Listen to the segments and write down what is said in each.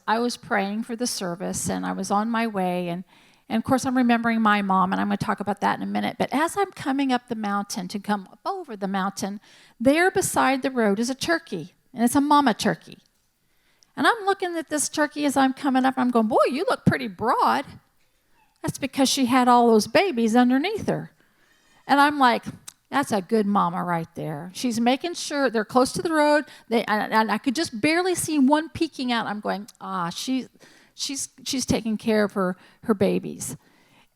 was praying for the service, and I was on my way, and of course I'm remembering my mom, and I'm going to talk about that in a minute. But as I'm coming up the mountain to come up over the mountain, there beside the road is a turkey, and it's a mama turkey. And I'm looking at this turkey as I'm coming up, and I'm going, boy, you look pretty broad. That's because she had all those babies underneath her. And I'm like, that's a good mama right there. She's making sure they're close to the road. And I could just barely see one peeking out. I'm going, she's taking care of her babies.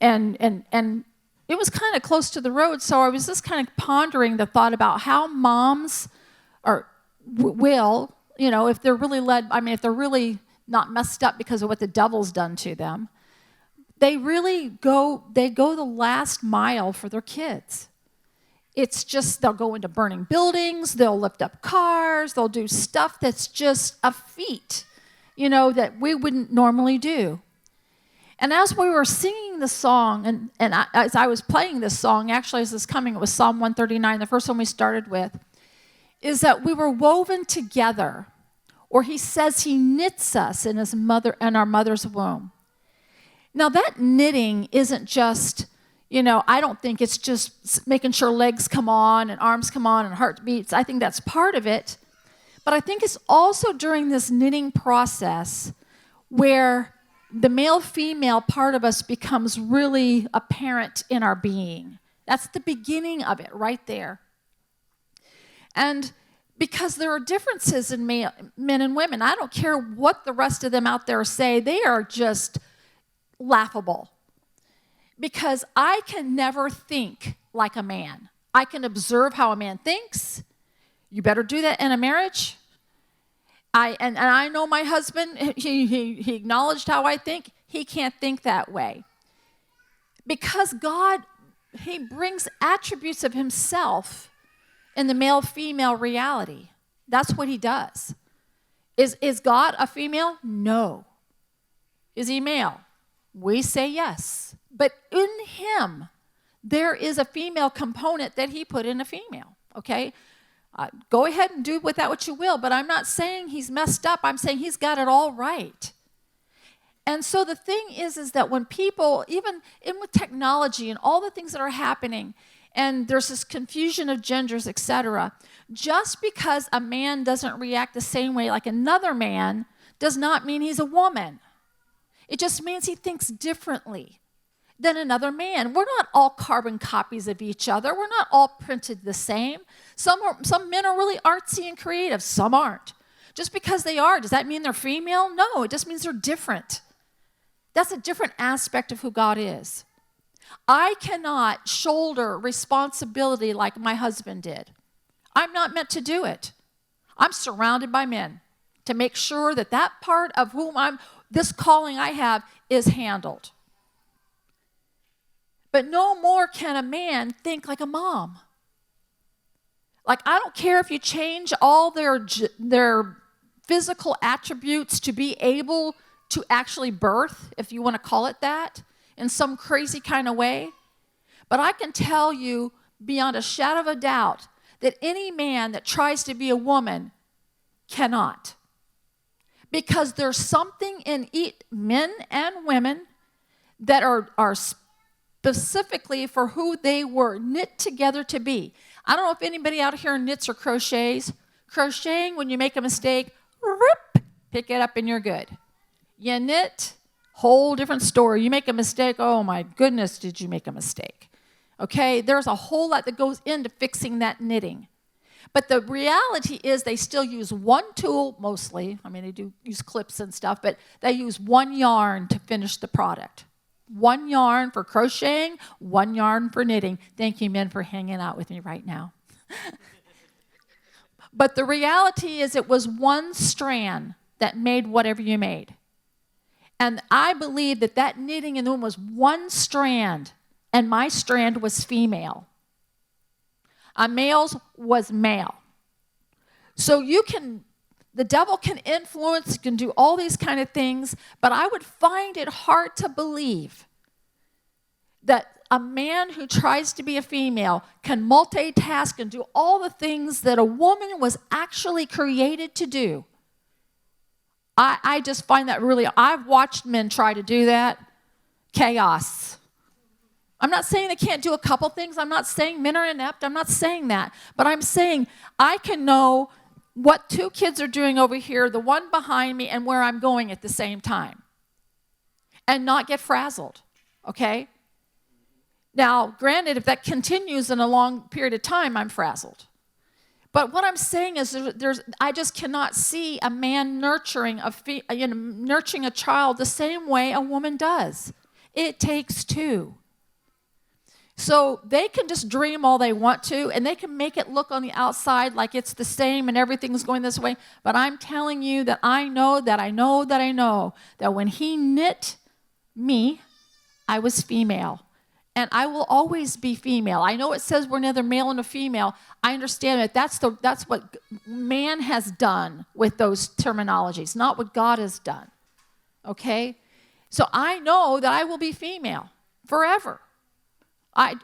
And it was kind of close to the road, so I was just kind of pondering the thought about how moms will, if they're really if they're really not messed up because of what the devil's done to them, they go the last mile for their kids. It's just, they'll go into burning buildings, they'll lift up cars, they'll do stuff that's just a feat, that we wouldn't normally do. And as we were singing the song, as I was playing this song, actually as this coming, it was Psalm 139, the first one we started with, is that we were woven together, or he says he knits us in our mother's womb. Now that knitting isn't just, I don't think it's just making sure legs come on and arms come on and heart beats. I think that's part of it. But I think it's also during this knitting process where the male-female part of us becomes really apparent in our being. That's the beginning of it right there. And because there are differences in men and women, I don't care what the rest of them out there say, they are just laughable. Because I can never think like a man. I can observe how a man thinks. You better do that in a marriage. And I know my husband, he acknowledged how I think. He can't think that way. Because God, he brings attributes of himself in the male-female reality. That's what he does. Is God a female? No. Is he male? We say yes. But in him, there is a female component that he put in a female, okay? Go ahead and do with that what you will, but I'm not saying he's messed up. I'm saying he's got it all right. And so the thing is that when people, even with technology and all the things that are happening, and there's this confusion of genders, etc., just because a man doesn't react the same way like another man does not mean he's a woman. It just means he thinks differently than another man. We're not all carbon copies of each other. We're not all printed the same. Some men are really artsy and creative. Some aren't. Just because they are, does that mean they're female? No, it just means they're different. That's a different aspect of who God is. I cannot shoulder responsibility like my husband did. I'm not meant to do it. I'm surrounded by men to make sure that part of this calling I have is handled. But no more can a man think like a mom. Like, I don't care if you change all their physical attributes to be able to actually birth, if you want to call it that, in some crazy kind of way. But I can tell you beyond a shadow of a doubt that any man that tries to be a woman cannot. Because there's something in men and women that are specifically for who they were knit together to be. I don't know if anybody out here knits or crochets. Crocheting, when you make a mistake, pick it up and you're good. You knit, whole different story. You make a mistake, oh my goodness, did you make a mistake? Okay, there's a whole lot that goes into fixing that knitting. But the reality is they still use one tool mostly. I mean, they do use clips and stuff, but they use one yarn to finish the product. One yarn for crocheting, one yarn for knitting. Thank you, men, for hanging out with me right now. But the reality is it was one strand that made whatever you made. And I believe that knitting in the womb was one strand, and my strand was female. A male's was male. So the devil can influence, can do all these kind of things, but I would find it hard to believe that a man who tries to be a female can multitask and do all the things that a woman was actually created to do. I just find that really, I've watched men try to do that. Chaos. I'm not saying they can't do a couple things. I'm not saying men are inept. I'm not saying that. But I'm saying I can know what two kids are doing over here, the one behind me, and where I'm going at the same time, and not get frazzled, okay? Now, granted, if that continues in a long period of time, I'm frazzled. But what I'm saying is I just cannot see a man nurturing a child the same way a woman does. It takes two. So they can just dream all they want to, and they can make it look on the outside like it's the same and everything's going this way. But I'm telling you that I know that when he knit me, I was female. And I will always be female. I know it says we're neither male nor female. I understand that that's what man has done with those terminologies, not what God has done. Okay? So I know that I will be female forever.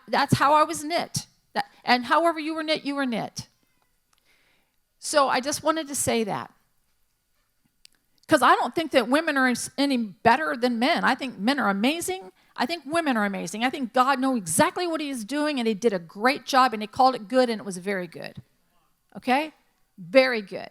That's how I was knit. And however you were knit, you were knit. So I just wanted to say that. Because I don't think that women are any better than men. I think men are amazing. I think women are amazing. I think God knows exactly what he is doing, and he did a great job, and he called it good, and it was very good. Okay? Very good.